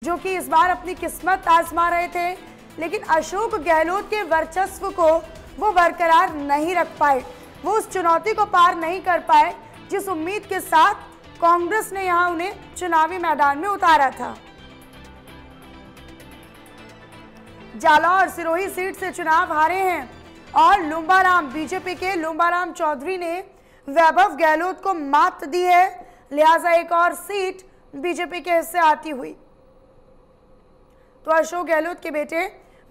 जो कि इस बार अपनी किस्मत आजमा रहे थे, लेकिन अशोक गहलोत के वर्चस्व को वो बरकरार नहीं रख पाए। वो उस चुनौती को पार नहीं कर पाए जिस उम्मीद के साथ कांग्रेस ने यहां उन्हें चुनावी मैदान में उतारा था। जालौर सिरोही सीट से चुनाव हारे हैं और लुम्बाराम बीजेपी के लुम्बाराम चौधरी ने वैभव गहलोत को मात दी है, लिहाजा एक और सीट बीजेपी के हिस्से आती हुई। तो अशोक गहलोत के बेटे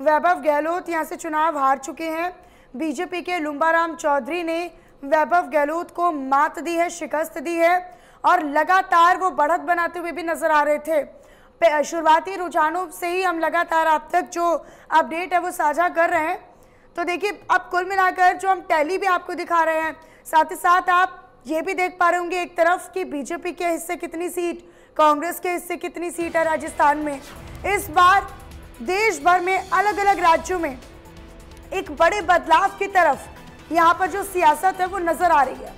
वैभव गहलोत यहां से चुनाव हार चुके हैं। बीजेपी के लुम्बाराम चौधरी ने वैभव गहलोत को मात दी है, शिकस्त दी है और लगातार वो बढ़त बनाते हुए भी नजर आ रहे थे। शुरुआती रुझानों से ही हम लगातार आप तक जो अपडेट है वो साझा कर रहे हैं। तो देखिए, अब कुल मिलाकर जो हम टैली भी आपको दिखा रहे हैं, साथ ही साथ आप ये भी देख पा रहे होंगे एक तरफ कि बीजेपी के हिस्से कितनी सीट, कांग्रेस के हिस्से कितनी सीट है राजस्थान में। इस बार देश भर में अलग अलग राज्यों में एक बड़े बदलाव की तरफ यहाँ पर जो सियासत है वो नजर आ रही है।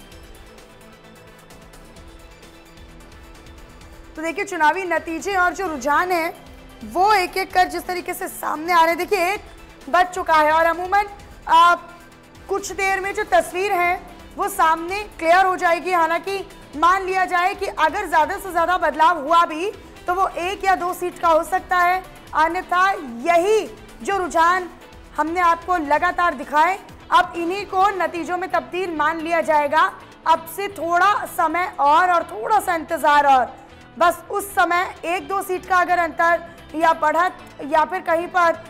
तो देखिए, चुनावी नतीजे और जो रुझान है वो एक एक कर जिस तरीके से सामने आ रहे हैं, देखिए एक बच चुका है और अमूमन कुछ देर में जो तस्वीर है वो सामने क्लियर हो जाएगी। हालांकि मान लिया जाए कि अगर ज्यादा से ज्यादा बदलाव हुआ भी तो वो 1 या 2 सीट का हो सकता है, अन्यथा यही जो रुझान हमने आपको लगातार दिखाए अब इन्हीं को नतीजों में तब्दील मान लिया जाएगा। अब से थोड़ा समय और थोड़ा सा इंतजार और बस उस समय 1-2 सीट का अगर अंतर या बढ़त या फिर कहीं पर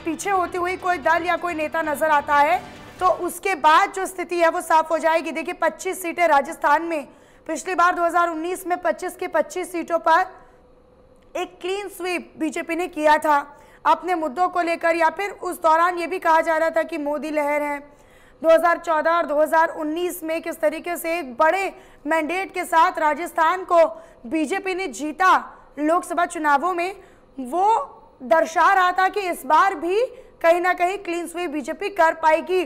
पीछे होती हुई कोई दल या कोई नेता नजर आता है तो उसके बाद जो स्थिति है वो साफ हो जाएगी। देखिए, 25 सीटें राजस्थान में, पिछली बार 2019 में 25 की 25 सीटों पर एक क्लीन स्वीप बीजेपी ने किया था अपने मुद्दों को लेकर, या फिर उस दौरान ये भी कहा जा रहा था कि मोदी लहर है। 2014 और 2019 में किस तरीके से एक बड़े मैंडेट के साथ राजस्थान को बीजेपी ने जीता लोकसभा चुनावों में, वो दर्शा रहा था कि इस बार भी कहीं ना कहीं क्लीन स्वीप बीजेपी कर पाएगी।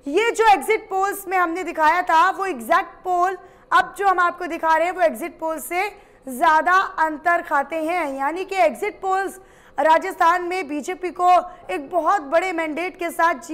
ये जो एग्जिट पोल्स में हमने दिखाया था वो एग्जैक्ट पोल अब जो हम आपको दिखा रहे हैं वो एग्जिट पोल से ज्यादा अंतर खाते हैं, यानी कि एग्जिट पोल्स राजस्थान में बीजेपी को एक बहुत बड़े मैंडेट के साथ